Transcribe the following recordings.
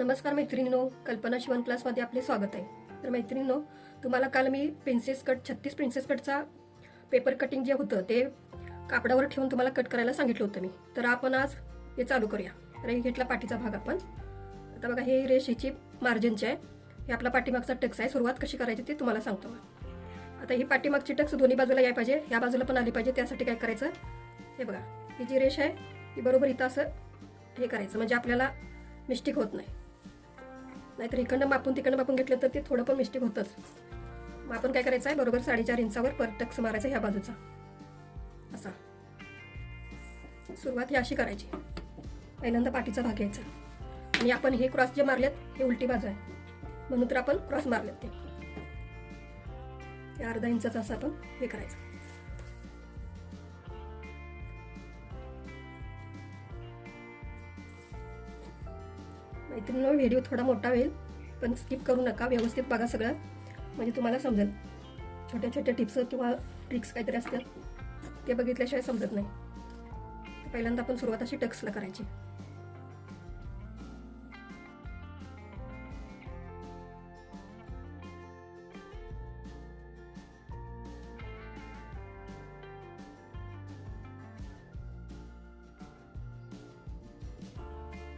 नमस्कार मैत्रिणींनो, कल्पना शिवण क्लासमध्ये आपले स्वागत आहे. तर मैत्रिणींनो, तुम्हाला काल मी प्रिन्सेस कट 36 प्रिन्सेस कटचा पेपर कटिंग जे होतं ते कापडावर ठेवून तुम्हाला कट करायला सांगितलं होतं मी. तर आपण आज हे चालू करूया. तर हे घेतला पाठीचा भाग आपण. आता बघा, हे रेष हिची मार्जिनची आहे. हे आपला पाठीमागचा टक्स आहे. सुरुवात कशी करायची ते तुम्हाला सांगतो. आता ही पाठीमागची टक्स दोन्ही बाजूला यायला पाहिजे, ह्या बाजूला पण आली पाहिजे. त्यासाठी काय करायचं, हे बघा, ही जी रेष आहे ती बरोबर इथं असं हे करायचं, म्हणजे आपल्याला मिस्टेक होत नाही. नाहीतर इकडनं मापून तिकडनं मापून घेतलं तर ते थोडं पण मिस्टेक होतंच. मग आपण काय करायचं आहे, बरोबर 4.5 इंचावर परत टक्स मारायचा ह्या बाजूचा असा. सुरुवात ही अशी करायची. पहिल्यांदा पाठीचा भाग घ्यायचा आणि आपण हे क्रॉस जे मारलेत हे उलटी बाजू आहे म्हणून तर आपण क्रॉस मारलेत ते अर्धा इंचाचं असं आपण हे करायचं. मैत्रिणींनो, व्हिडिओ थोडा मोठा होईल पण स्किप करू नका, व्यवस्थित बघा सगळं, म्हणजे तुम्हाला समजेल. छोट्या छोट्या टिप्स किंवा ट्रिक्स काहीतरी असतात ते बघितल्याशिवाय समजत नाही. पहिल्यांदा आपण सुरुवात अशी टक्सला करायची.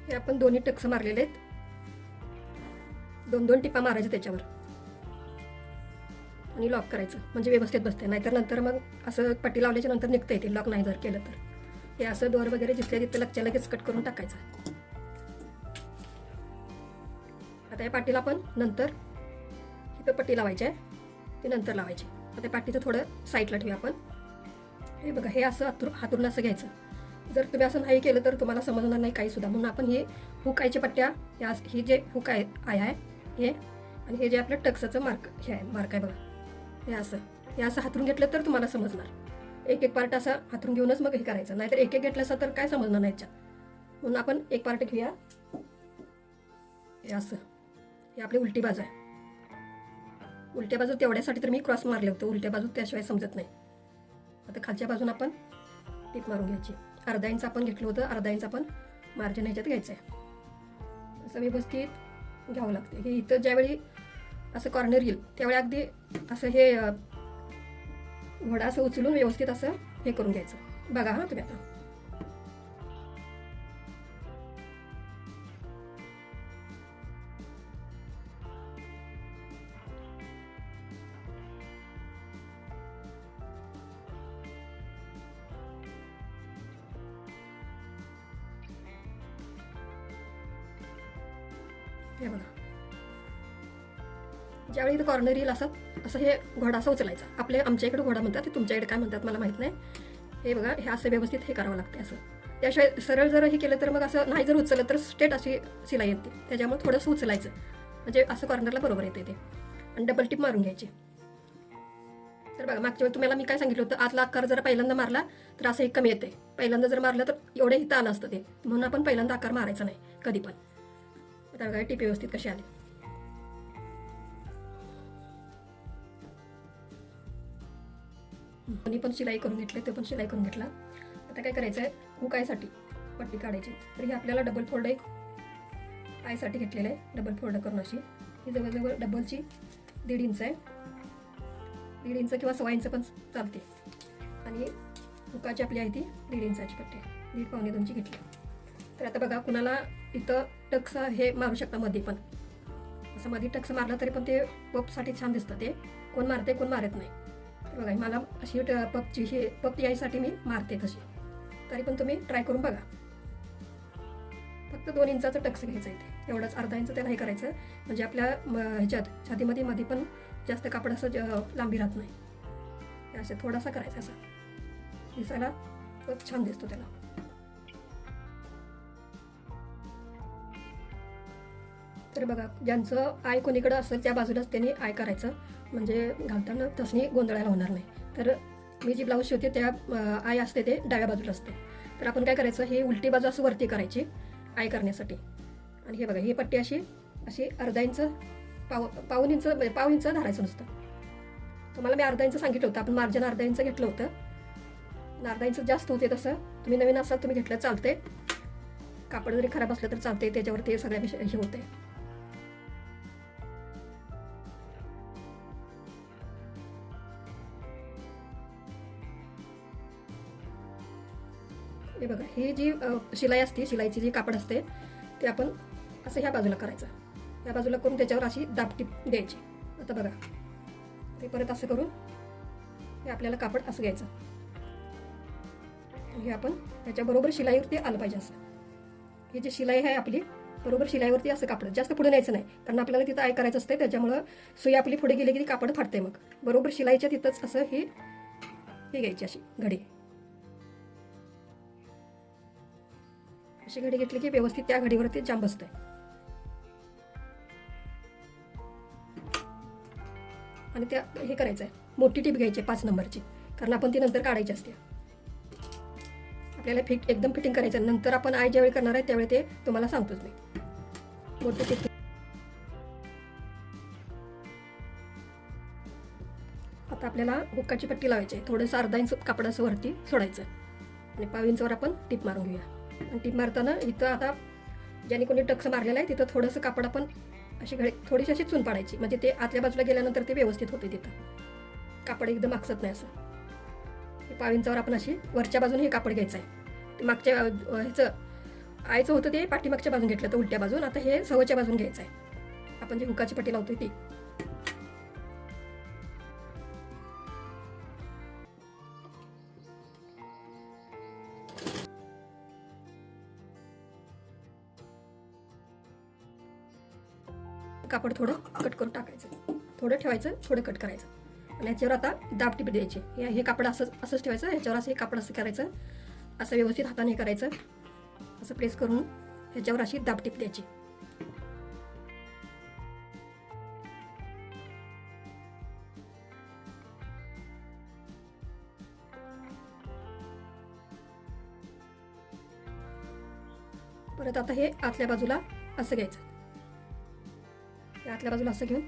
हे आपण दोन्ही टक्स मारलेले आहेत. 2-2 टिपा मारायच्या त्याच्यावर आणि लॉक करायचं, म्हणजे व्यवस्थित बसते. नाहीतर नंतर मग असं पट्टी लावल्याच्या नंतर निघता येते लॉक नाही जर केलं तर. हे असं दोर वगैरे जिथल्या तिथं लगच्या लगेच कट करून टाकायचं. आता या पाटीला आपण नंतर इथं पट्टी लावायची आहे, ती नंतर लावायची. आता पाटीचं थोडं साईडला ठेवूया आपण. हे बघा, हे असं हातरून असं घ्यायचं. जर तुम्ही असं नाही केलं तर तुम्हाला समजणार नाही काही सुद्धा. म्हणून आपण हे हुकायच्या पट्ट्या, हे जे हुक आहे हे, आणि हे जे आपलं टक्साचं मार्क हे आहे, मार्क आहे बघा, हे असं हातरून घेतलं तर तुम्हाला समजणार. एक पार्ट असा हातरून घेऊनच मग हे करायचं, नाहीतर एक घेतलं असं तर काय समजणार नाही याच्यात. म्हणून आपण एक पार्ट घेऊया. हे असं, हे आपली उलटी बाजू आहे. उलट्या बाजू तेवढ्यासाठी तर मी क्रॉस मारले होते, उलट्या बाजू त्याशिवाय समजत नाही. आता खालच्या बाजून आपण टीप मारून घ्यायची. अर्धा इंच आपण घेतलं होतं, अर्धा इंच आपण मार्जिन ह्याच्यात घ्यायचं आहे. असं व्यवस्थित घ्यावं लागतं. हे इथं ज्यावेळी असं कॉर्नर येईल त्यावेळी अगदी असं हे घोडा असं उचलून व्यवस्थित असं हे करून घ्यायचं. बघा हा तुम्ही आता. हे बघा, ज्यावेळी इथं कॉर्नर येईल असं हे घोडा असं उचलायचा. आमच्या इकडे घोडा म्हणतात, ते तुमच्याकडे काय म्हणतात मला माहित नाही. हे बघा, हे असं व्यवस्थित हे करावं लागतं असं. त्याशिवाय सरळ जर हे केलं तर मग असं नाही जर उचललं तर स्ट्रेट अशी शिलाई येते. त्याच्यामुळे थोडंसं उचलायचं, म्हणजे असं कॉर्नरला बरोबर येते ते. आणि डबल टिप मारून घ्यायची. तर बघा, मागच्या वेळी तुम्हाला मी काय सांगितलं होतं, आतला आकार जर पहिल्यांदा मारला तर असं एक कमी येते. पहिल्यांदा जर मारलं तर एवढे हिता आलं असतं ते. म्हणून आपण पहिल्यांदा आकार मारायचा नाही कधी पण. आता बघा, टिप व्यवस्थित कशी आली. दोन्ही पण शिलाई करून घेतले, ते पण शिलाई करून घेतला. आता काय करायचं आहे, हुकायसाठी पट्टी काढायची. तर ही आपल्याला डबल फोल्ड एक आयसाठी घेतलेलं आहे. डबल फोल्ड करून अशी ही जवळजवळ डबलची 1.5 इंच आहे. 1.5 इंच किंवा 1.25 इंच पण चालते. आणि हुकाची आपली आहे ती 1.5 इंचाची पट्टी, 1.5-1.25 घेतली. तर आता बघा, कुणाला इथं टक्स हे मारू शकता मध्ये पण. असं मध्ये टक्स मारला तरी पण ते पपसाठी छान दिसतं. ते कोण मारते कोण मारत नाही. बघा, मला अशी पप यायसाठी मी मारते तशी. तरी पण तुम्ही ट्राय करून बघा. फक्त 2 इंचाचं टक्स घ्यायचं आहे, एवढंच. अर्धा इंच त्याला हे करायचं, म्हणजे आपल्या ह्याच्यात छातीमध्ये मध्ये पण जास्त कापड असं लांबी राहत नाही. असं थोडासा करायचं, असं दिसायला खूप छान दिसतो त्याला. तर बघा, ज्यांचं आय कोणीकडं असेल त्या बाजूलाच त्यांनी आय करायचं, म्हणजे घालताना तसनी गोंधळायला होणार नाही. तर मी जी ब्लाऊज शिवते त्या आय असते ते डाव्या बाजूला असते. तर आपण काय करायचं, हे उलटी बाजू असं वरती करायची आय करण्यासाठी. आणि हे बघा, ही पट्टी अशी अर्धा इंच पाव इंच धरायचं नुसतं. तुम्हाला मी अर्धा इंच सांगितलं होतं, आपण मार्जिन अर्धा इंच घेतलं होतं. अर्धा इंच जास्त होते तसं. तुम्ही नवीन असाल तुम्ही घेतलं चालते. कापड जरी खराब असलं तर चालते, त्याच्यावर ते सगळ्या हे होते. हे बघा, ही जी शिलाई असते, शिलाईची जी कापड असते ते आपण असं ह्या बाजूला करायचं. ह्या बाजूला करून त्याच्यावर अशी दाबटीप द्यायची. आता बघा, ते परत असं करून हे आपल्याला कापड असं घ्यायचं. हे आपण ह्याच्याबरोबर शिलाईवरती आलं पाहिजे असं. ही जी शिलाई आहे आपली, बरोबर शिलाईवरती असं कापड जास्त पुढे न्यायचं नाही, कारण आपल्याला तिथं आय करायचं असते. त्याच्यामुळं सुई आपली पुढे गेली की कापड फाटते. मग बरोबर शिलाईच्या तिथंच असं ही घ्यायची अशी घडी. अशी घडी घेतली की व्यवस्थित त्या घडीवरती जाम बसते. आणि त्या हे करायचं आहे, मोठी टीप घ्यायची 5 नंबरची, कारण आपण ती नंतर काढायची असते. आपल्याला एकदम फिटिंग करायचं. नंतर आपण आय ज्यावेळी करणार आहे त्यावेळी ते तुम्हाला सांगतोच मी. मोठी टीप. आता आपल्याला हुक्काची पट्टी लावायची आहे. थोडंसं अर्धा इंच कापड असं वरती सोडायचं आणि 1/2 इंचवर आपण टीप मारून घेऊया. आणि टीप मारताना इथं आता ज्याने कोणी टक्स मारलेला आहे तिथं थोडंसं कापड आपण अशी थोडीशी अशी चून पाडायची, म्हणजे ते आतल्या बाजूला गेल्यानंतर ते व्यवस्थित होते. तिथं कापड एकदम आकसत नाही असं. 1/2 इंचावर आपण अशी वरच्या बाजूने हे कापड घ्यायचं आहे. ते मागच्या ह्याचं आयचं होतं ते पाठीमागच्या बाजून घेतलं तर उलट्या बाजून. आता हे सवयच्या बाजून घ्यायचं आहे. आपण जी हुकाची पट्टी लावतोय ती. कापड थोडं कट करून टाकायचं, थोडं ठेवायचं, थोडं कट करायचं. आणि ह्याच्यावर आता दाबटीप द्यायची. हे कापड असंच ठेवायचं. ह्याच्यावर असं हे कापड असं करायचं, असं व्यवस्थित हाताने करायचं, असं प्रेस करून ह्याच्यावर अशी दाबटीप द्यायची. परत आता हे आतल्या बाजूला असं घ्यायचं. आतल्या बाजूला असं घेऊन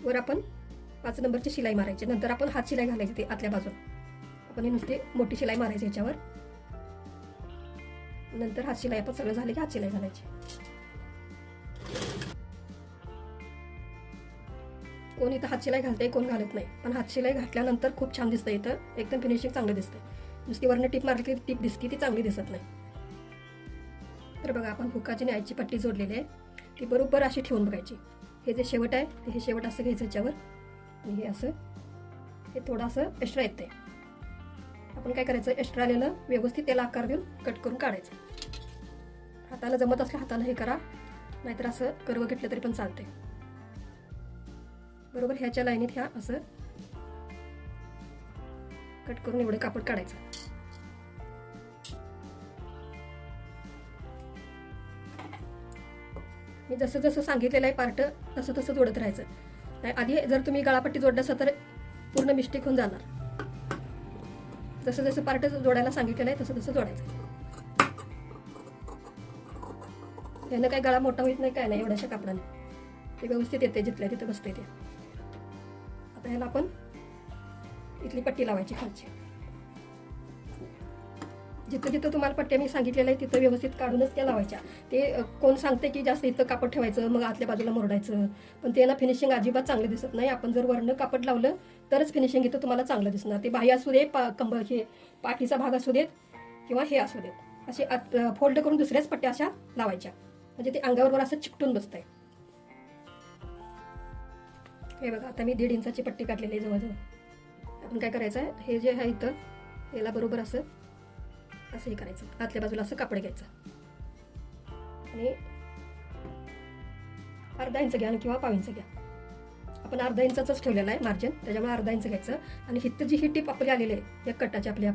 वर आपण 5 नंबरची शिलाई मारायची. नंतर आपण हात शिलाई घालायची. ते आतल्या बाजूला आपण ही नुसती मोठी शिलाई मारायची ह्याच्यावर. नंतर हात शिलाई आपण सगळं झालं की हात शिलाई घालायची. कोण इथं हात शिलाई घालते, कोण घालत नाही, पण हात शिलाई घातल्यानंतर खूप छान दिसतं. इथं एकदम फिनिशिंग चांगलं दिसतं. नुसती वरनं टीप मारली की टीप दिसते, ती चांगली दिसत नाही. तर बघा, आपण हुकाची न्यायची पट्टी जोडलेली आहे, ती बरोबर अशी ठेवून बघायची. हे जे शेवट आहे ते हे शेवट असं घ्यायचं ह्याच्यावर, आणि हे असं हे थोडं असं एक्स्ट्रा येतंय. आपण काय करायचं, एक्स्ट्रा आलेलं व्यवस्थित त्याला आकार देऊन कट करून काढायचं. हाताला जमत असलं हाताला हे करा, नाहीतर असं कर्व घेतलं तरी पण चालतंय. बरोबर ह्याच्या लाईनीत ह्या असं कट करून एवढं कापड काढायचं. मी जसं जसं सांगितलेलं आहे पार्ट तसं तसं जोडत राहायचं. नाही आधी जर तुम्ही गळापट्टी जोडलं असं तर पूर्ण मिस्टेक होऊन जाणार. जसं जसं पार्ट जोडायला सांगितलेलं आहे तसं तसं जोडायचं. यानं काही गळा मोठा होत नाही, काय नाही, एवढ्याशा कापडाने ते व्यवस्थित येते, जिथल्या तिथं बसते ते. आता ह्याला आपण इथली पट्टी लावायची खालची. जिथं जिथं तुम्हाला पट्ट्या मी सांगितलेलं आहे तिथं व्यवस्थित काढूनच त्या लावायच्या. ते कोण सांगते की जास्त इथं कापड ठेवायचं मग आतल्या बाजूला मोरडायचं, पण ते ना फिनिशिंग अजिबात चांगलं दिसत नाही. आपण जर वरनं कापड लावलं तरच फिनिशिंग इथं तुम्हाला चांगलं दिसणार. ते बाह्य असू दे, कंबर हे पाठीचा भाग असू देत किंवा हे असू देत, असे फोल्ड करून दुसऱ्याच पट्ट्या अशा लावायच्या, म्हणजे ते अंगावर असं चिकटून बसतंय. हे बघा, आता मी 1.5 इंचाची पट्टी काढलेली आहे जवळजवळ. आपण काय करायचं आहे, हे जे आहे इथं याला बरोबर असं असं हे करायचं, आतल्या बाजूला असं कापड घ्यायचं आणि अर्धा इंच घ्या किंवा 1/2 इंच घ्या. आपण अर्धा इंचाच ठेवलेला आहे मार्जिन, त्याच्यामुळे अर्धा इंच घ्यायचं. आणि हिथं जी ही टीप आपली आलेली आहे, या कटाची आपल्या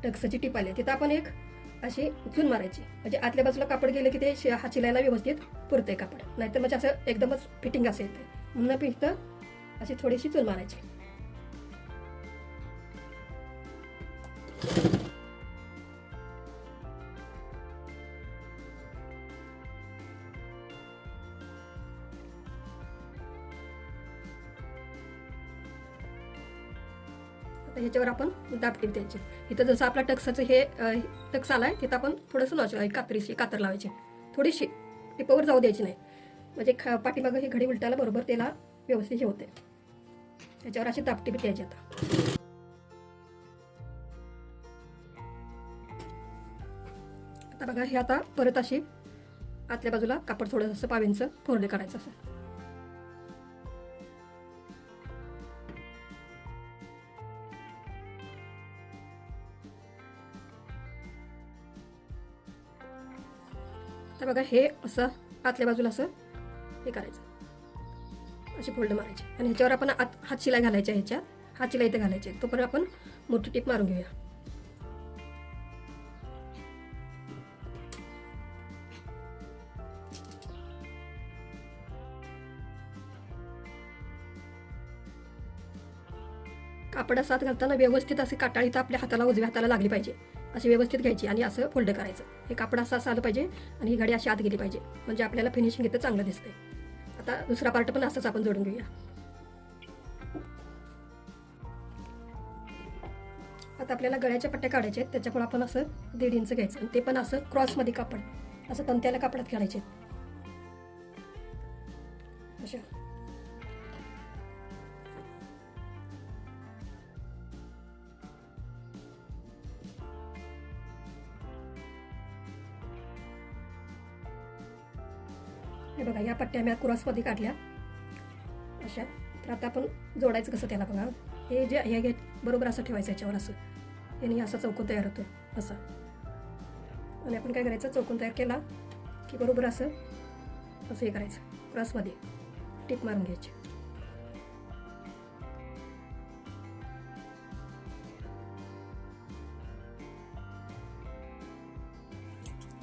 टक्सची टीप आली आहे, तिथं आपण एक अशी चून मारायची, म्हणजे आतल्या बाजूला कापड गेलं की ते हा शिलायला व्यवस्थित पुरतंय कापड. नाहीतर म्हणजे असं एकदमच फिटिंग असं येते, म्हणून आपण इथं अशी थोडीशी चून मारायची. ह्याच्यावर आपण दाबटीप द्यायची. इथं जसं आपला टक्साचं हे टक्स आलाय तिथं आपण थोडंसं कात्रीशी कातर लावायची, थोडीशी टिपावर जाऊ द्यायची नाही, म्हणजे पाठीमागं ही घडी उलटायला बरोबर त्याला व्यवस्थित हे होते. त्याच्यावर अशी दापटीप द्यायची. आता बघा हे आता परत अशी आतल्या बाजूला कापड थोडंसं पावींचं फोरडे काढायचं असं. आता बघा हे असं आतल्या बाजूला असं हे करायचं, अशी फोल्ड मारायची आणि ह्याच्यावर आपण हात शिलाई घालायची. ह्याच्या हात शिलाई इथे घालायची, तो पण आपण मोठी टीप मारून घेऊया. कापड साथ घालताना व्यवस्थित असे काटाळी तर आपल्या हाताला उजव्या हाताला लागली पाहिजे, अशी व्यवस्थित घ्यायची आणि असं फोल्ड करायचं. हे कापड असं आलं पाहिजे आणि ही घडी अशी आत गेली पाहिजे, म्हणजे आपल्याला फिनिशिंग इथं चांगलं दिसतंय. आता दुसरा पार्ट पण असंच आपण जोडून घेऊया. आता आपल्याला गळ्याच्या पट्ट्या काढायच्या आहेत, त्याच्यामुळे आपण असं 1.5 इंच घ्यायचं आणि ते पण असं क्रॉसमध्ये कापड असं तंत्याला कापडात काढायचे अशा. हे बघा या पट्ट्या मी क्रॉसमध्ये काढल्या अशा. तर आता आपण जोडायचं कसं त्याला बघा. हे जे हे बरोबर असं ठेवायचं याच्यावर, असं याने असा चौकोन तयार होतो असा. आणि आपण काय करायचं, चौकोन तयार केला की बरोबर असं असं हे करायचं, क्रॉसमध्ये टिप मारून घ्यायची.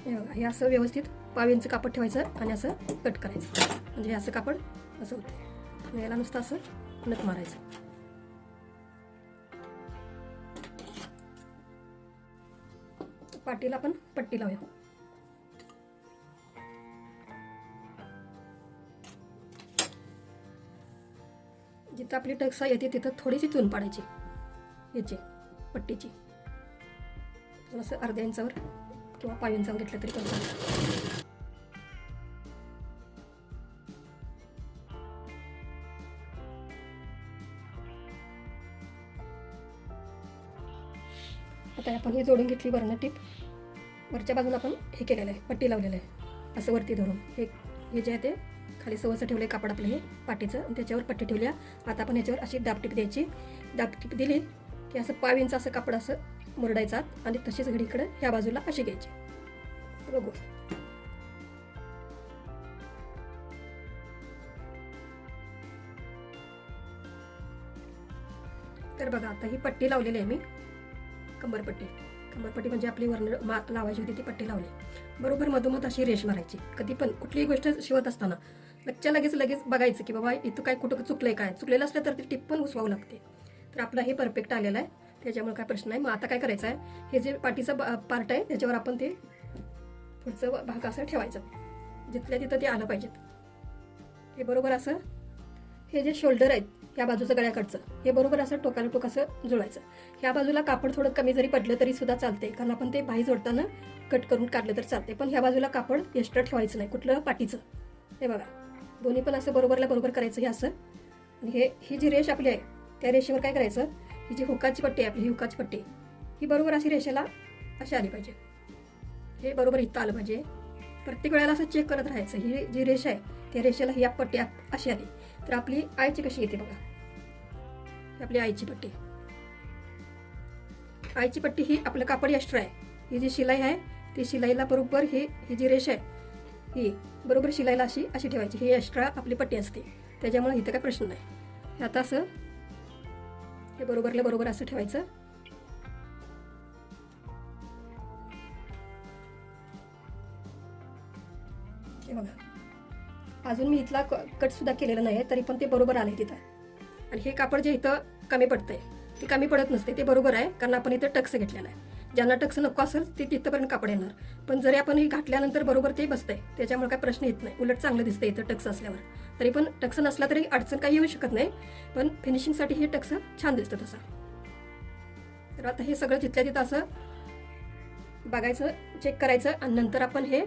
हे बघा हे असं व्यवस्थित 1.5 इंच कापड ठेवायचं आणि असं कट करायचं, म्हणजे हे असं कापड असं होतं. याला नुसतं असं नट मारायचं. पाठीला आपण पट्टी लावूया. जिथं आपली टक्सा येते तिथं थोडीशी चून पाडायची याची पट्टीची, असं अर्ध्या इंचावर किंवा 1.5 इंचावर घेतलं तरी पण चालेल. आता आपण हे जोडून घेतली वरनं टीप. वरच्या बाजूला आपण हे केलेलं आहे, पट्टी लावलेलं आहे असं वरती धरून. हे जे आहे ते खाली सवचं ठेवलं आहे कापड आपलं हे पाटीचं, आणि त्याच्यावर पट्टी ठेवल्या. आता आपण याच्यावर अशी दाबटीप द्यायची. दाबटीप दिली की असं 1.5 इंच असं कापड असं मुरडायचं आणि तशीच घडीकडे ह्या बाजूला अशी घ्यायची. बघू तर बघा आता ही पट्टी लावलेली आहे मी, कंबरपट्टी. कंबरपट्टी म्हणजे आपली वर्ण मात लावायची होती ती पट्टी लावली. बरोबर मधोमध अशी रेष मारायची. कधी पण कुठलीही गोष्ट शिवत असताना लगेच बघायचं की बाबा इथं काय कुठं चुकलंय, काय चुकलेलं असलं तर ती टिप पण उसवावं लागते. तर आपलं हे परफेक्ट आलेलं आहे, त्याच्यामुळे काय प्रश्न नाही. मग आता काय करायचं आहे, हे जे पाठीचा पार्ट आहे त्याच्यावर आपण ते पुढचं भाग असं ठेवायचं, जिथल्या तिथं ते आलं पाहिजेत. हे बरोबर असं हे जे शोल्डर आहेत ह्या बाजूचं गळ्याकडचं हे बरोबर असं टोकाला टोक असं जुळायचं. ह्या बाजूला कापड थोडं कमी जरी पडलं तरी सुद्धा चालते, कारण आपण ते बाही जोडताना कट करून काढलं तर चालते. पण ह्या बाजूला कापड एक्स्ट्रा ठेवायचं नाही कुठलं पाठीचं. हे बघा दोन्ही पण असं बरोबरला बरोबर करायचं हे असं. आणि ही जी रेष आपली आहे त्या रेषेवर काय करायचं, ही जी हुकाची पट्टी आहे आपली, ही हुकाची पट्टी ही बरोबर अशी रेषेला अशी आली पाहिजे. हे बरोबर इथं आलं पाहिजे. प्रत्येक वेळेला असं चेक करत राहायचं. ही जी रेषा आहे त्या रेषेला ही पट्टी अशी आली तर आपली आईची कशी येते बघा. आपली आईची पट्टी, आईची पट्टी ही आपलं कापड एक्स्ट्रा आहे. ही जी शिलाई आहे ती शिलाईला बरोबर ही जी रेषा आहे ही बरोबर शिलाईला अशी ठेवायची. ही एक्स्ट्रा आपली पट्टी असते, त्याच्यामुळे इथं काय प्रश्न नाही. हे आता असं हे बरोबरला बरोबर असं ठेवायचं. हे बघा अजून मी इथला कट सुद्धा केलेला नाही तरी पण ते बरोबर आले तिथं. आणि हे कापड जे इथं कमी पडतंय ते कमी पडत नसते, ते बरोबर आहे, कारण आपण इथं टक्स घेतलेला आहे. ज्यांना टक्स नको असेल ते तिथंपर्यंत कापड येणार, पण जरी आपण हे घातल्यानंतर बरोबर ते बसतंय, त्याच्यामुळे काय प्रश्न येत नाही. उलट चांगलं दिसतंय इथं टक्स असल्यावर. तरी पण टक्स नसला तरी अडचण काही येऊ शकत नाही, पण फिनिशिंगसाठी हे टक्स छान दिसतं तसं. तर आता हे सगळं तिथल्या तिथं असं बघायचं, चेक करायचं आणि नंतर आपण हे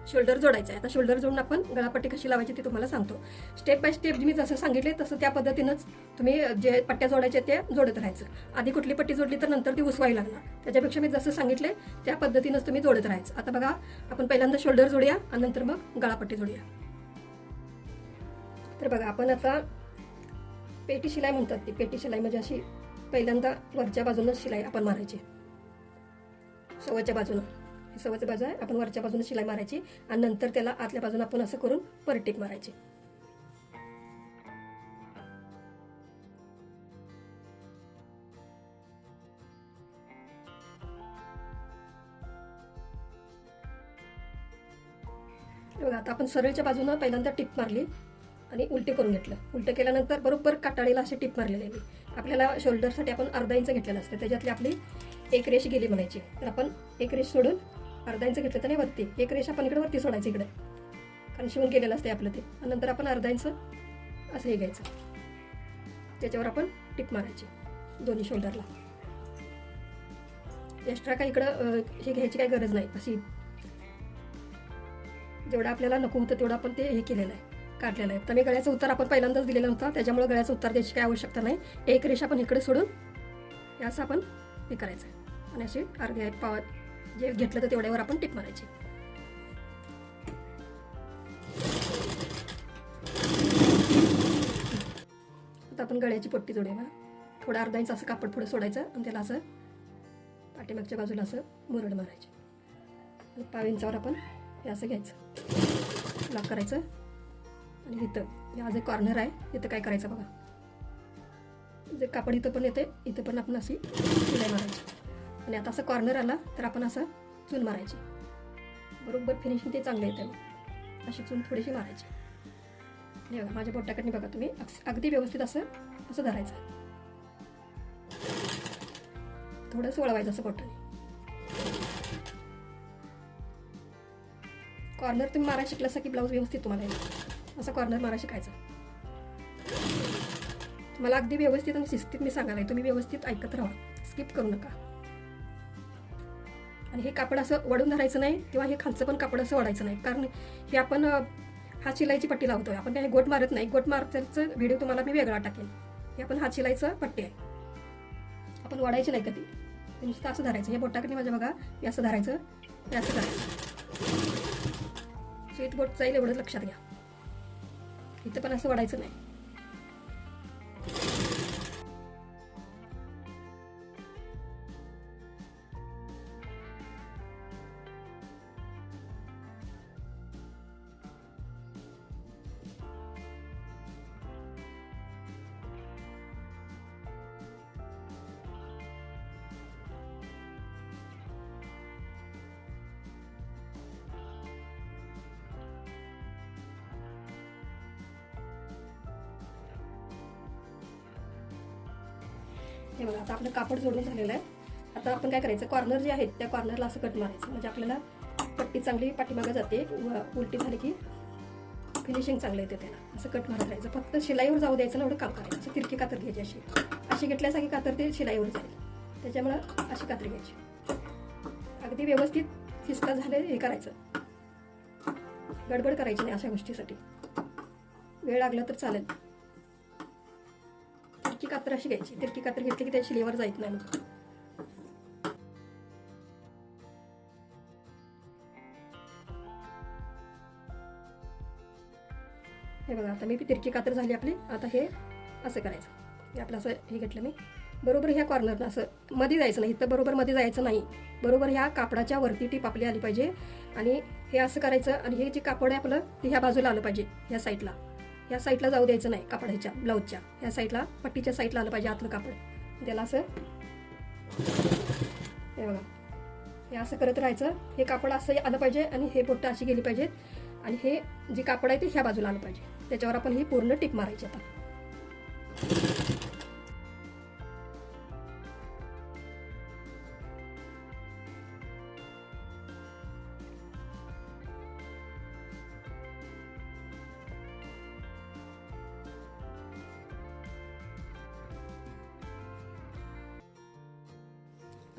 शोल्डर जोडायचं आहे. आता शोल्डर जोडून आपण गळापट्टी कशी लावायची ते तुम्हाला सांगतो. स्टेप बाय स्टेप मी जसं सांगितले तसं त्या पद्धतीनंच तुम्ही जे पट्ट्या जोडायच्या ते जोडत राहायचं. आधी कुठली पट्टी जोडली तर नंतर ती उसवायला लागणार. त्याच्यापेक्षा मी जसं सांगितले त्या पद्धतीनंच तुम्ही जोडत राहायचं. आता बघा, आपण पहिल्यांदा शोल्डर जोडूया आणि नंतर मग गळापट्टी जोडूया. तर बघा, आपण आता पेटी शिलाई म्हणतात ती. पेटी शिलाई म्हणजे अशी पहिल्यांदा वरच्या बाजूनं शिलाई आपण मारायची, सव्वाच्या बाजूनं. ही सव्वाची बाजू आहे, आपण वरच्या बाजूने शिलाई मारायची आणि नंतर त्याला आतल्या बाजूने आपण असं करून परटीक मारायची. बघा, आता आपण सरळच्या बाजूनं पहिल्यांदा टिप मारली आणि उलटे करून घेतलं. उलटे केल्यानंतर बरोबर काटाळीला अशी टिप मारलेली आहे मी. आपल्याला शोल्डरसाठी आपण अर्धा इंच घेतलेलं असतं, त्याच्यातली आपली एक रेष गेली म्हणायची. तर आपण एक रेष सोडून अर्धा इंच घेतलं तर नाही, वरती एक रेष आपण इकडे वरती सोडायचं इकडे, कारण शिवून गेलेलं असते आपलं ते. आणि नंतर आपण अर्धा इंच असं हे घ्यायचं, त्याच्यावर आपण टिप मारायची दोन्ही शोल्डरला. एक्स्ट्रा काही इकडं हे घ्यायची काही गरज नाही. अशी जेवढं आपल्याला नको होतं तेवढं आपण ते हे केलेलं आहे, काढलेलं आहे. तर मी गळ्याचा उतार आपण पहिल्यांदाच दिलेला होता, त्याच्यामुळे गळ्याचा उतार द्यायची काही आवश्यकता नाही. एक रेष आपण इकडे सोडून हे असं आपण हे करायचं आहे आणि अशी अर्ध्या पाव जे घेतलं तर तेवढ्यावर आपण टिप मारायची. आता आपण गळ्याची पट्टी जोडूया. थोडं अर्धा इंच असं कापड पुढे सोडायचं आणि त्याला असं पाठीमागच्या बाजूला असं मुरड मारायची आणि पाव इंचावर आपण हे असं घ्यायचं, लॉक करायचं. आणि इथं हा जे कॉर्नर आहे इथं काय करायचं बघा, जे कापड इथं पण येते, इथं पण आपण अशी शिलाई मारायची. आणि आता असं कॉर्नर आला तर आपण असं चून मारायची. बरोबर फिनिशिंग ते चांगलं येते. मग अशी चून थोडीशी मारायची. हे बघा, माझ्या बोटाकडे बघा तुम्ही, अगदी व्यवस्थित असं असं धरायचं, थोडंसं वळवायचं असं बोटाने. कॉर्नर तुम्ही मारायला शिकलासा की ब्लाऊज व्यवस्थित तुम्हाला येईल. असं कॉर्नर मारा शिकायचं. तुम्हाला अगदी व्यवस्थित आणि शिस्तीत मी सांगायला, तुम्ही व्यवस्थित ऐकत राहा, स्किप करू नका. आणि हे कापड असं वडून धरायचं नाही किंवा हे खालचं पण कापड असं वडायचं नाही, कारण हे आपण हात शिलाईची पट्टी लावतोय. आपण काही गोट मारत नाही. गोट मारण्याचा व्हिडिओ तुम्हाला मी वेगळा टाकेन. हे आपण हात शिलाईचं पट्टी आहे, आपण वडायची नाही कधी. नुसतं असं धरायचं. हे बोटाकडे माझ्या बघा, हे असं धरायचं, हे असं करायचं. स्वीट बोट जाईल एवढं लक्षात घ्या. इथं पण असं वडायचं नाही. हे बघा, आता आपलं कापड जोडून झालेलं आहे. आता आपण काय करायचं, कॉर्नर जे आहेत त्या कॉर्नरला असं कट मारायचं, म्हणजे आपल्याला पट्टी चांगली पाठीमागं जाते. उलटी झाली की फिनिशिंग चांगलं येते त्याला. असं कट मारत राहायचं. फक्त शिलाईवर जाऊ द्यायचं ना, एवढं काम करायचं. असं तिरकी कातर घ्यायची, अशी घेतल्यासारखी कातर ते शिलाईवर जाईल, त्याच्यामुळं अशी कात्री घ्यायची. अगदी व्यवस्थित फिस्का झाले हे करायचं, गडबड करायची नाही अशा गोष्टीसाठी. वेळ लागला तर चालेल. तिरकी कातर अशी घ्यायची. तिरकी कातर घेतली की त्या शिलीवर जायत नाही. मग हे बघा, आता मी तिरकी कातर झाली आपली. आता हे असं करायचं. हे आपलं असं हे घेतलं मी, बरोबर ह्या कॉर्नरनं असं मध्ये जायचं नाही. इथं बरोबर मध्ये जायचं नाही, बरोबर ह्या कापडाच्या वरती टीप आपली आली पाहिजे. आणि हे असं करायचं. आणि हे जे कापड आहे आपलं ते ह्या बाजूला आलं पाहिजे, ह्या साईडला. ह्या साईडला जाऊ द्यायचं नाही कापडाच्या, ब्लाऊजच्या ह्या साईडला, पट्टीच्या साईडला आलं पाहिजे आतलं कापड. त्याला असं हे बघा, हे असं करत राहायचं. हे कापड असं आलं पाहिजे आणि हे बोटं अशी गेली पाहिजेत. आणि हे जे कापड आहे ते ह्या बाजूला आलं पाहिजे. त्याच्यावर आपण ही पूर्ण टिप मारायची. आता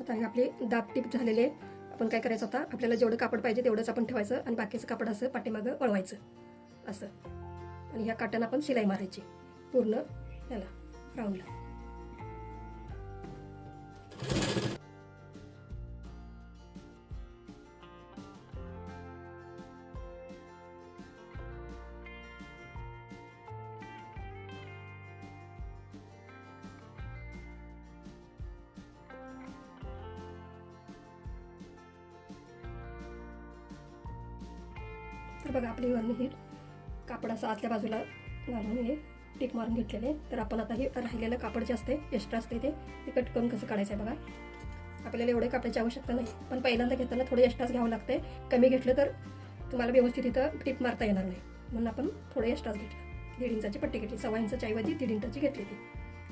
आता हे आपले दाब टिप झालेले आपण काय करायचं होता, आपल्याला जेवढं कापड पाहिजे तेवढंच आपण ठेवायचं आणि बाकीचं कापड असं पाठीमागं वळवायचं असं. आणि ह्या काट्यानं आपण शिलाई मारायची पूर्ण याला राऊंडला. तर बघा आपली वरणी ही कापड असं आतल्या बाजूला घालून हे टिक मारून घेतलेले. तर आपण आता हे राहिलेलं कापड जे असते एक्स्ट्रा असते ते कट करून कसं काढायचं आहे बघा. आपल्याला एवढे कापडाची आवश्यकता नाही, पण पहिल्यांदा घेताना थोडे एक्स्ट्राच घ्यावं लागते. कमी घेतलं तर तुम्हाला व्यवस्थित इथं टिप मारता येणार नाही, म्हणून आपण थोडे एक्स्ट्राच घेतलं. 1.5 इंचाची पट्टी घेतली, 1.25 इंचाच्या ऐवजी 1.5 इंचाची घेतली ती.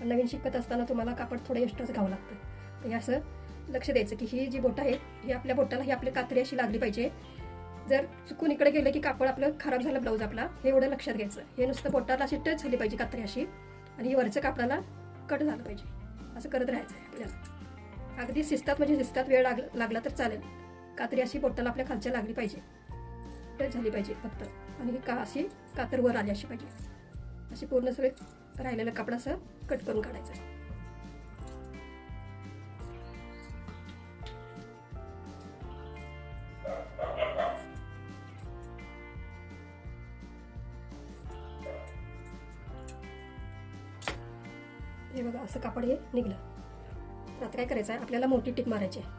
नवीन शिकत असताना तुम्हाला कापड थोडे एक्स्ट्राच घ्यावं लागतं. तर हे असं लक्ष द्यायचं की ही जी बोटं आहे ही आपल्या बोटाला ही आपली कात्री अशी लागली पाहिजे. जर चुकून इकडे गेलं की कापड आपलं खराब झालं ब्लाऊज आपला, हे एवढं लक्षात घ्यायचं. हे नुसतं बोटाला अशी टच झाली पाहिजे कात्री अशी, आणि ही वरचं कापडाला कट झालं पाहिजे. असं करत राहायचं आहे आपल्याला. अगदी शिस्तात म्हणजे शिस्तात वेळ लागला तर चालेल. कात्री अशी बोटाला आपल्या खालच्या लागली पाहिजे, टच झाली पाहिजे फक्त. आणि ही अशी कातर वर आली अशी पाहिजे. अशी पूर्ण सगळे राहिलेलं कापड असं कट करून काढायचं. हे बघा असं कापड हे निघलं. तर आता काय करायचं आहे, आपल्याला मोठी टिप मारायची आहे.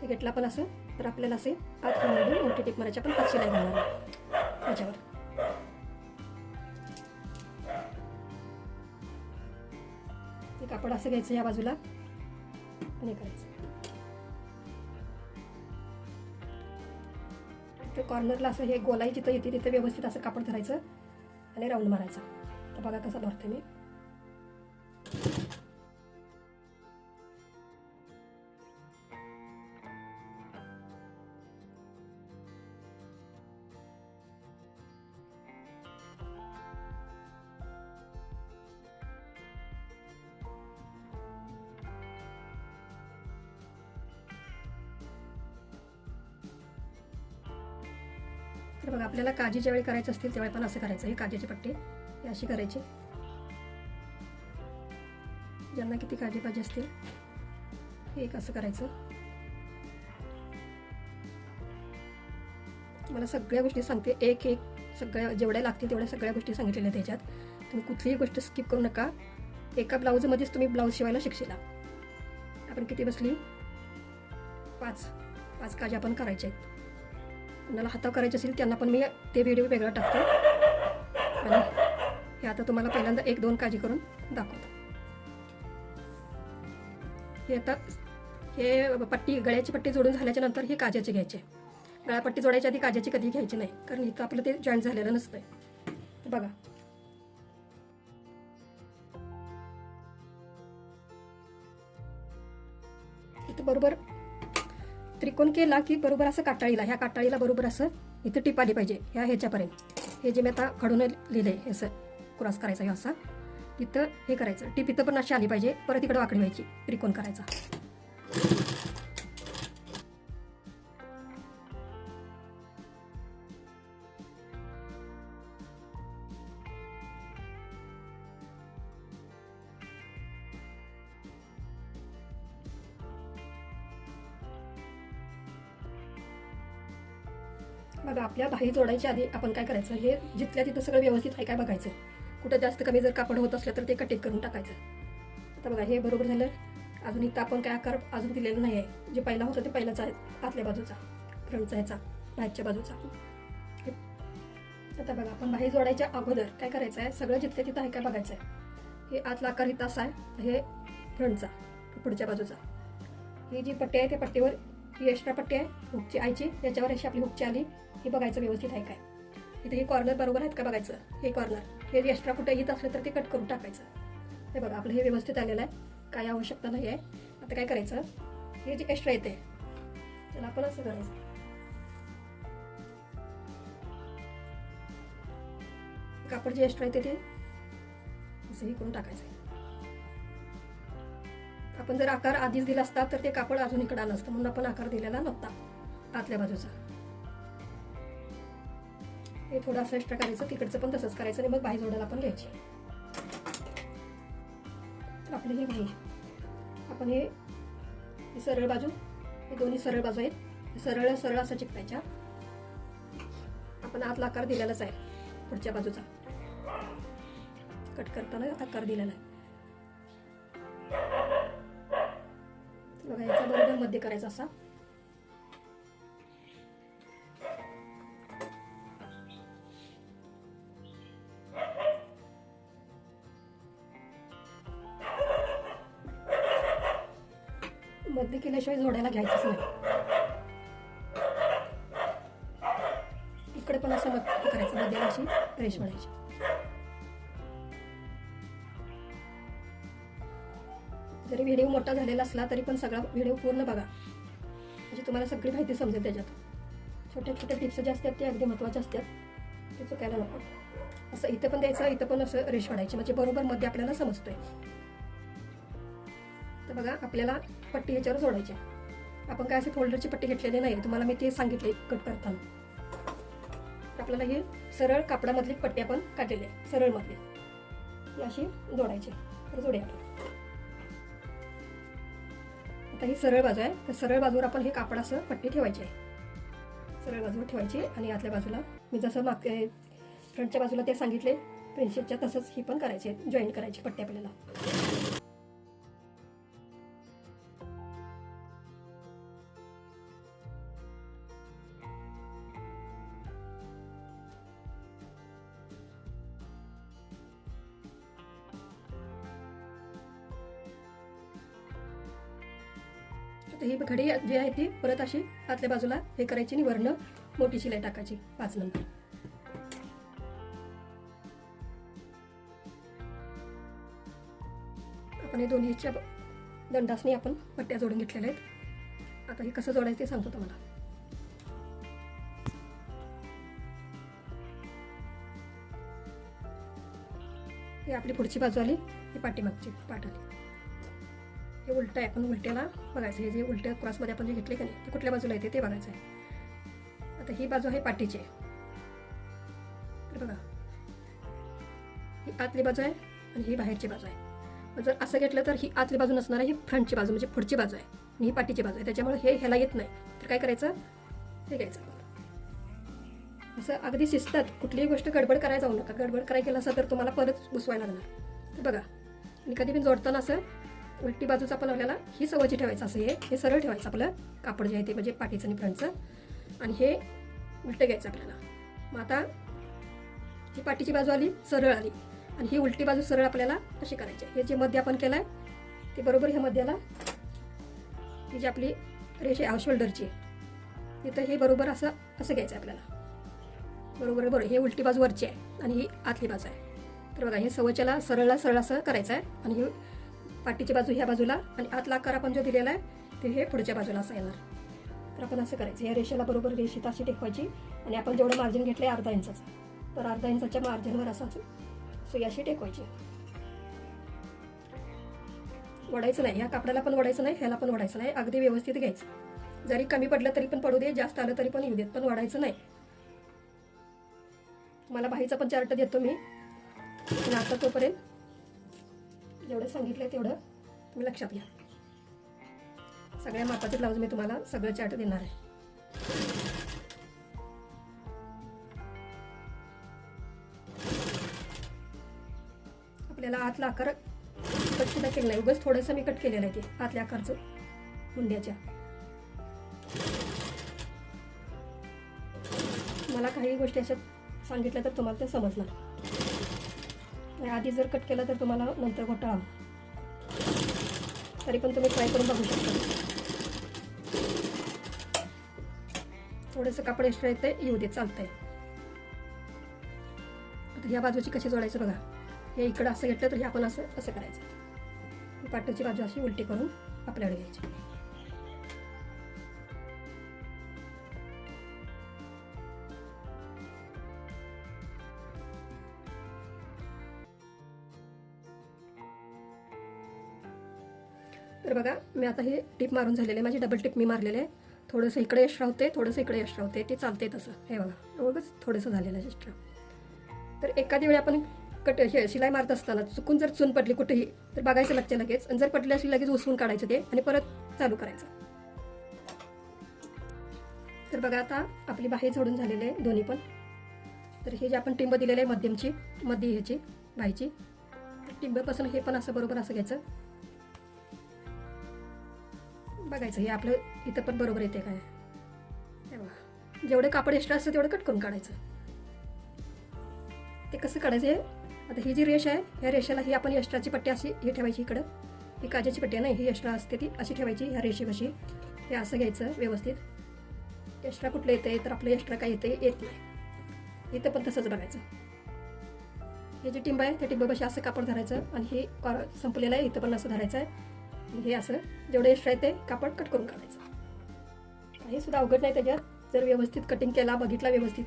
हे घेतलं आपण असं, तर आपल्याला असे आत घालून मोठी टिप मारायची. आपण 5 शिलाई घालणार आहे त्याच्यावर. हे कापड असं घ्यायचं या बाजूला आणि करायचं. तर कॉर्नरला असं हे गोलाई जिथं येते तिथं व्यवस्थित असं कापड धरायचं आणि राऊंड मारायचा. तर बघा कसं धरते मी. तर बघा आपल्याला काजी ज्यावेळी करायचं असतील त्यावेळी पण असं करायचं. ही काजीची पट्टी ही अशी करायची. ज्यांना किती काजी पाहिजे असतील हे एक असं करायचं. मला सगळ्या गोष्टी सांगते, एक सगळ्या जेवढ्या लागतील तेवढ्या सगळ्या गोष्टी सांगितलेल्या त्याच्यात. तुम्ही कुठलीही गोष्ट स्किप करू नका. एका ब्लाऊजमध्येच तुम्ही ब्लाऊज शिवायला शिकशीला. आपण किती बसली 5 काजी आपण करायचे आहेत. कोणाला हातावर करायचे असेल त्यांना पण मी ते व्हिडिओ वेगळा टाकते. आणि हे आता तुम्हाला पहिल्यांदा 1-2 काजी करून दाखवतो. हे आता हे पट्टी गळ्याची पट्टी जोडून झाल्याच्या नंतर ही काजाची घ्यायची. गळापट्टी जोडायच्या आधी काजाची कधी घ्यायची नाही, कारण इथं आपलं ते जॉईंट झालेलं नसतंय. बघा इथं बरोबर त्रिकोण केला की बरोबर असं काटाळीला, ह्या काटाळीला बरोबर असं इथं टिप आली पाहिजे ह्याच्यापर्यंत. हे जे मी आता घडून लिहिलंय हे असं क्रॉस करायचा हे असा इथं हे करायचं. टिप इथं पण अशी आली पाहिजे. परत इकडं वाकडी व्हायची, त्रिकोण करायचा. बघा आपल्या बाही जोडायच्या आधी आपण काय करायचं, हे जिथल्या तिथं सगळं व्यवस्थित आहे काय बघायचं. कुठं जास्त कमी जर कापड होत असलं तर ते कटिंग करून टाकायचं. आता बघा हे बरोबर झालं. अजून इथं आपण काय आकार अजून दिलेला नाही आहे. जे पहिला होता ते पहिलाच आहे, आतल्या बाजूचा, फ्रंटचा ह्याचा, बाहेरच्या बाजूचा. आता बघा आपण बाही जोडायच्या अगोदर काय करायचं आहे, सगळं जिथल्या तिथं आहे काय बघायचं आहे. हे आतला आकार इथं असा आहे, हे फ्रंटचा पुढच्या बाजूचा. ही जी पट्टी आहे त्या पट्टीवर ही एक्स्ट्रा पट्टी आहे हुकची आईची, त्याच्यावर अशी आपली हुकची आली हे बघायचं व्यवस्थित आहे काय. इथे हे कॉर्नर बरोबर आहेत का बघायचं. हे कॉर्नर हे जे एक्स्ट्रा कुठे येत असलं तर ते कट करून टाकायचं. हे बघा आपलं हे व्यवस्थित आलेलं आहे, काय आवश्यकता नाही आहे. आता काय करायचं, हे जे एक्स्ट्रा येते त्याला आपण असं करायचं. कापड जे एक्स्ट्रा येते ते असंही करून टाकायचं. आपण जर आकार आधीच दिला असता तर ते कापड अजून इकडे आलं असतं, म्हणून आपण आकार दिलेला नव्हता आतल्या बाजूचा. हे थोडं असं एक्स्ट्रा करायचं, तिकडचं पण तसंच करायचं आणि मग बाही जोडायला आपण घ्यायची. तर आपली ही बाही आपण ही सरळ बाजू, हे दोन्ही सरळ बाजू आहेत, सरळ सरळ असं चिकटायच्या. आपण आतला आकार दिलेलाच आहे पुढच्या बाजूचा, कट करताना आकार दिलेला आहे. बघा याचा बरोबर मध्ये करायचा असा. मध्ये केल्याशिवाय जोडायला घ्यायचंच नाही. इकडे पण असं मध्ये करायचं, मध्येला अशी रेष म्हणायची. जरी व्हिडिओ मोठा झालेला असला तरी पण सगळा व्हिडिओ पूर्ण बघा, म्हणजे तुम्हाला सगळी माहिती समजेल. त्याच्यात छोट्या छोट्या टिप्स ज्या असतात त्या अगदी महत्त्वाच्या असतात, ते चुकायला नको. असं इथं पण द्यायचं, इथं पण असं रेष वाढायची, म्हणजे बरोबर मध्ये आपल्याला समजतोय. तर बघा आपल्याला पट्टी याच्यावर जोडायची. आपण काय असे फोल्डरची पट्टी घेतलेली नाही, तुम्हाला मी ते सांगितले कट करताना. आपल्याला ही सरळ कापडामधली पट्टी आपण काढलेली आहे, सरळ मधली ही अशी जोडायची. तर जोडूया आपण. आता ही सरळ बाजू आहे, तर सरळ बाजूवर आपण हे कापड असं पट्टी ठेवायची आहे, सरळ बाजूवर ठेवायची. आणि आतल्या बाजूला मी जसं मागच्या फ्रंटच्या बाजूला ते सांगितले प्रिन्सेसच्या, तसंच ही पण करायची, जॉईन करायची पट्टी आपल्याला. आता ही घडी जी आहे ती परत अशी आतल्या बाजूला हे करायची आणि वरनं मोठी शिलाई टाकायची 5 नंबर. आपण हे दोन्हीच्या दंडासनी आपण पट्ट्या जोडून घेतलेल्या आहेत. आता हे कसं जोडायचं ते सांगतो तुम्हाला. ही आपली पुढची बाजू आली, ही पाठीमागची पाठ आली. हे उलट आहे, आपण उलट्याला बघायचं. हे जे उलट्या क्रॉसमध्ये आपण जे घेतले का नाही ते कुठल्या बाजूला येते ते बघायचं आहे. आता ही बाजू आहे पाठीची, तर बघा ही आतली बाजू आहे आणि ही बाहेरची बाजू आहे. जर असं घेतलं तर ही आतली बाजू नसणार आहे, ही फ्रंटची बाजू म्हणजे पुढची बाजू आहे आणि ही पाठीची बाजू आहे. त्याच्यामुळे हे ह्याला येत नाही. तर काय करायचं, हे घ्यायचं असं अगदी शिस्तात. कुठलीही गोष्ट गडबड करायला जाऊ नका. गडबड करायला गेलं असं तर तुम्हाला परत घुसवायला लागणार. तर बघा, आणि कधी पण जोडताना असं उलटी बाजूचा पण आपल्याला ही सवयची ठेवायचं. असं हे सरळ ठेवायचं आपलं कापड जे आहे ते, म्हणजे पाठीचं आणि फ्रंटचं, आणि हे उलटं घ्यायचं आपल्याला. मग आता ही पाठीची बाजू आली, सरळ आली, आणि ही उलटी बाजू सरळ आपल्याला अशी करायची. हे जे मध्ये आपण केलं आहे ते बरोबर ह्या मध्याला, ही जी आपली रेष आहे शोल्डरची, तिथं हे बरोबर असं घ्यायचं आहे आपल्याला. बरोबर हे उलटी बाजू वरची आहे आणि ही आतली बाजू आहे. तर बघा हे सवयच्याला सरळला सरळ असं करायचं आहे. आणि ही पाठीची बाजू ह्या बाजूला आणि आतला आकार आपण जो दिलेला आहे ते हे पुढच्या बाजूला असं येणार. तर आपण असं करायचं, या रेषेला बरोबर रेषेत अशी टेकवायची. आणि आपण जेवढं मार्जिन घेतलं आहे अर्धा इंचाचं, तर अर्धा इंचाच्या मार्जिनवर असं सुई अशी टेकवायची. वडायचं नाही, ह्या कापडाला पण वडायचं नाही, ह्याला पण वडायचं नाही. अगदी व्यवस्थित घ्यायचं. जरी कमी पडलं तरी पण पडू दे, जास्त आलं तरी पण येऊ देत, पण वडायचं नाही. मला बाहीचा पण चार्ट देतो मी, पण आता तोपर्यंत जेवढं सांगितलं तेवढं तुम्ही लक्षात घ्या. सगळ्या मापाचे ब्लाऊज मी तुम्हाला सगळं चार्ट देणार आहे. आपल्याला आतला आकार कट सुद्धा केलं नाही, उगाच थोडंसं मी कट केलेलं आहे ते आतल्या आकारचं मुंड्याच्या. मला काही गोष्टी अशा सांगितल्या तर तुम्हाला ते समजणार. आधी जर कट केलं तर तुम्हाला नंतर घोटाळा, तरी पण तुम्ही ट्राय करून बघू शकता. थोडंसं कापड एक्स्ट्रा येते, येऊ दे, चालतंय. आता ह्या बाजूची कशी जोडायचं बघा. हे इकडं असं घेतलं तर हे आपण असं करायचं. पाठीची बाजू अशी उलटी करून आपल्याकडे घ्यायची. तर बघा मी आता हे टिप मारून झालेलं आहे, माझी डबल टिप मी मारलेले आहे. थोडंसं इकडे एक्स्ट्रा होते, थोडंसं इकडे एक्स्ट्रा होते, ते चालते तसं. हे बघा एवढंच थोडंसं झालेलं आहे एक्स्ट्रा. तर एखादी वेळी आपण शिलाई मारत असताना चुकून जर चून पडली कुठेही तर बघायचं लगेच, आणि जर पडली असली लगेच उचलून काढायचं ते आणि परत चालू करायचं. तर बघा आता आपली बाही जोडून झालेली आहे दोन्ही पण. तर हे जे आपण टिंब दिलेलं आहे मध्यमची मध्ये ह्याची बाहीची, टिंबपासून हे पण असं बरोबर असं घ्यायचं, बघायचं हे आपलं इथं पण बरोबर येते काय. तेव्हा जेवढं कापड एक्स्ट्रा असतं तेवढं कट करून काढायचं. ते कसं काढायचं आहे, आता ही जी रेष आहे ह्या रेषेला ही आपण एक्स्ट्राची पट्टी अशी ही ठेवायची इकडं, ही काजेची पट्टी नाही, ही एक्स्ट्रा असते ती अशी ठेवायची ह्या रेषेपाशी. हे असं घ्यायचं व्यवस्थित. एक्स्ट्रा कुठलं येते तर आपलं एक्स्ट्रा काय येते येत नाही. इथं पण तसंच बघायचं. हे जे टिंब आहे त्या टिंबापाशी असं कापड धरायचं आणि हे संपलेलं आहे इथं पण असं धरायचं आहे. आणि हे असं जेवढं एक्स्ट्रा आहे ते कापड कट करून काढायचं. काही सुद्धा अवघड नाही त्याच्यात. जर व्यवस्थित कटिंग केला, बघितला व्यवस्थित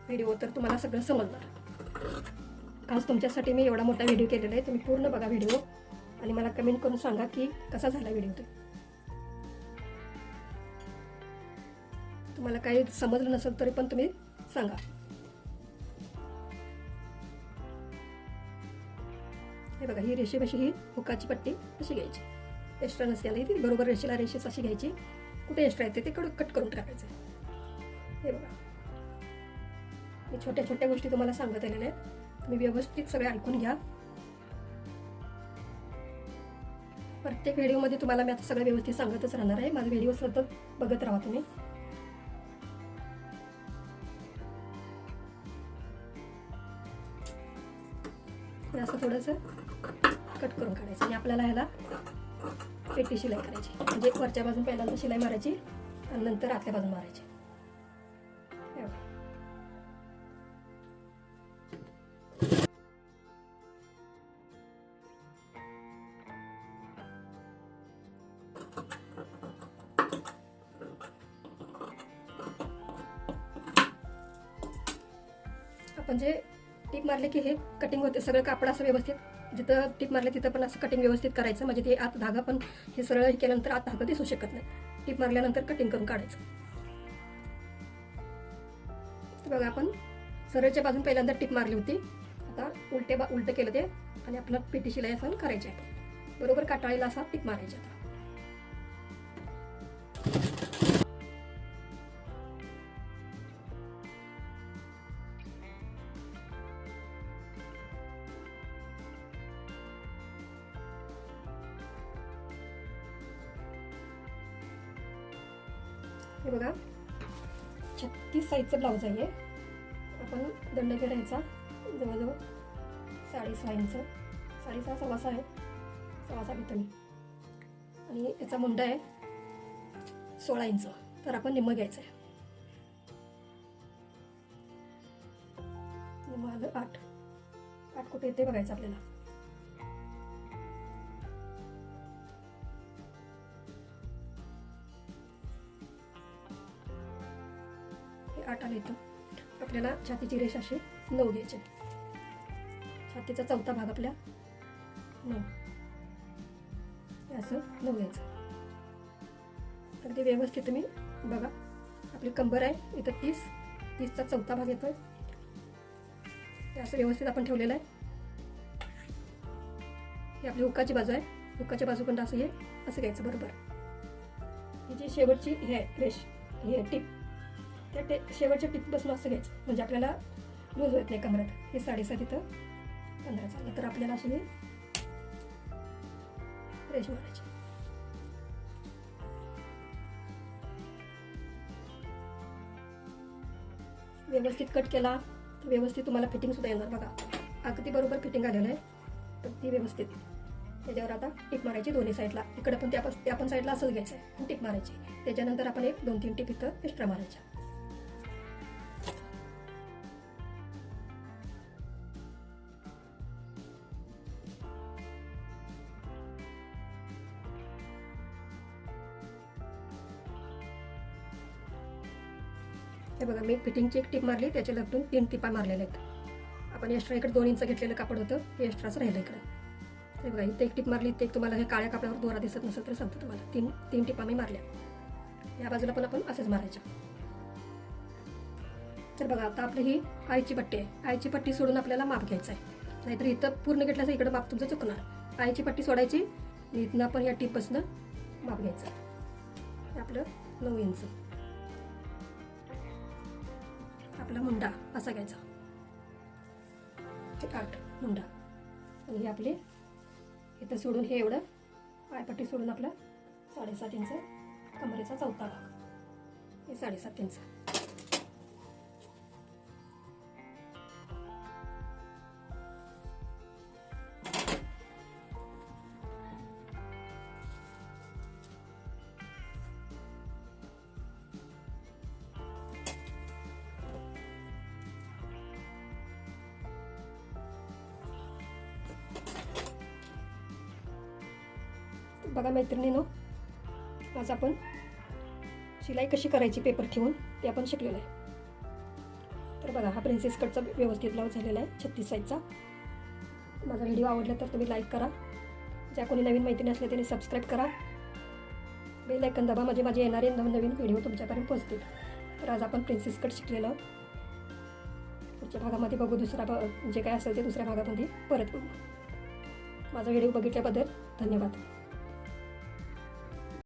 व्हिडिओ तर तुम्हाला सगळं समजणार. आज तुमच्यासाठी मी एवढा मोठा व्हिडिओ केलेला आहे. तुम्ही पूर्ण बघा व्हिडिओ आणि मला कमेंट करून सांगा की कसा झाला व्हिडिओ. ते तुम्हाला काही समजलं नसेल तरी पण तुम्ही सांगा. हे बघा ही रेषेपाशी ही हुकाची पट्टी अशी घ्यायची, एक्स्ट्रा नसते ती बरोबर रेषेला रेषेच अशी घ्यायची. कुठे एक्स्ट्रा येते ते कट करून टाकायचं. हे बघा हे छोट्या छोट्या गोष्टी तुम्हाला सांगत आलेल्या आहेत. तुम्ही व्यवस्थित सगळे ऐकून घ्या. प्रत्येक व्हिडिओमध्ये तुम्हाला मी आता सगळं व्यवस्थित सांगतच राहणार आहे. माझा व्हिडिओ सतत बघत राहा तुम्ही. असं थोडंसं कट करून काढायचं आणि आपल्याला ह्याला पेटी शिलाई करायची. म्हणजे वरच्या बाजून पहिल्यांदा शिलाई मारायची आणि नंतर आतल्या बाजून मारायची. आपण जे टीप मारले की हे कटिंग होते सगळं कापड असं व्यवस्थित, जिथं टीप मारले तिथं पण असं कटिंग व्यवस्थित करायचं. म्हणजे ते आत धागा पण हे सरळ हे केल्यानंतर आत धागा दिसू शकत नाही. टीप मारल्यानंतर कटिंग करून काढायचं. बघा आपण सरळच्या बाजून पहिल्यांदा टीप मारली होती, आता उलट केलं ते आणि आपलं पेटी शिलाई असं करायची आहे. बरोबर काटाळीला असा टीप मारायची. आता हे बघा 36 साईजचं ब्लाऊज आहे. आपण दंड घ्यायचा जवळजवळ 6.5 इंच, 6.5 सव्वासा आहे, सव्वासा घेतो मी. आणि याचा मुंडा आहे 16 इंच. तर आपण निम्मं घ्यायचं आहे. निम्मं आलं 8 कुठे येते बघायचं आपल्याला. हे 8 आलं इथं. आपल्याला छातीची रेष अशी 9 घ्यायची. छातीचा चौथा भाग आपल्या 9 असं 9 घ्यायचं. तर ते व्यवस्थित तुम्ही बघा. आपली कंबर आहे इथं 30चा चौथा भाग येतोय. ते असं व्यवस्थित आपण ठेवलेलं आहे. ही आपली हुकाची बाजू आहे. हुकाच्या बाजूकडून असं हे असं घ्यायचं बरोबर. ही जी शेवटची हे आहे रेष, हे टिप, त्या शेवटच्या टिपपासून असं घ्यायचं. म्हणजे आपल्याला लूज होत नाही कमरात. हे 7.5 इथं 15 झालं. तर आपल्याला अशी रेष मारायची. व्यवस्थित कट केला तर व्यवस्थित तुम्हाला फिटिंग सुद्धा येणार. बघा अगदी बरोबर फिटिंग आलेलं आहे. तर ती व्यवस्थित त्याच्यावर आता टिप मारायची दोन्ही साईडला. इकडे पण त्या पण साईडला असंच घ्यायचं आहे आणि टिप मारायची. त्याच्यानंतर आपण 1-2-3 टिप इथं एक्स्ट्रा मारायच्या. हे बघा मी फिटिंगची एक टिप मारली, त्याच्या लगून 3 टिपा मारलेल्या आहेत. आपण एक्स्ट्रा इकडे 2 इंच घेतलेलं कापड होतं, हे एक्स्ट्राच राहिलं इकडे. तर बघा इथे एक टिप मारली, इथे एक तुम्हाला हे काळ्या कापडावर दोरा दिसत नसेल तर सांगतो तुम्हाला, तीन टिपा मी मारल्या. या बाजूला पण आपण असंच मारायच्या. तर बघा आता आपली ही आईची पट्टी आहे. आईची पट्टी सोडून आपल्याला माप घ्यायचं आहे, नाहीतर इथं पूर्ण घेतल्याचं इकडं माप तुमचं चुकणार. आईची पट्टी सोडायची, इथनं आपण या टिपपासनं माप घ्यायचं. हे आपलं 9 इंच. आपला मुंडा असा घ्यायचा, 8 मुंडा. आणि हे आपले इथं सोडून हे एवढं पायपट्टी सोडून आपलं 7.5 इंच कमरेचा चौथा भाग, हे 7.5 इंच. बघा मैत्रिणींनो, आज आपण शिलाई कशी करायची पेपर ठेवून ते आपण शिकलेलं आहे. तर बघा हा प्रिन्सेस कटचा व्यवस्थित ब्लाऊज झालेला आहे 36 साईजचा. माझा व्हिडिओ आवडला तर तुम्ही लाईक करा. ज्या कोणी नवीन मैत्रिणी असल्या त्यांनी सबस्क्राईब करा. बेल आयकॉन दाबा, म्हणजे माझे येणारे नवीन व्हिडिओ तुमच्यापर्यंत पोहोचतील. तर आज आपण प्रिन्सेस कट शिकलेलं. पुढच्या भागामध्ये बघू, दुसरा जे काय असेल ते दुसऱ्या भागामध्ये परत बघू. माझा व्हिडिओ बघितल्याबद्दल धन्यवाद.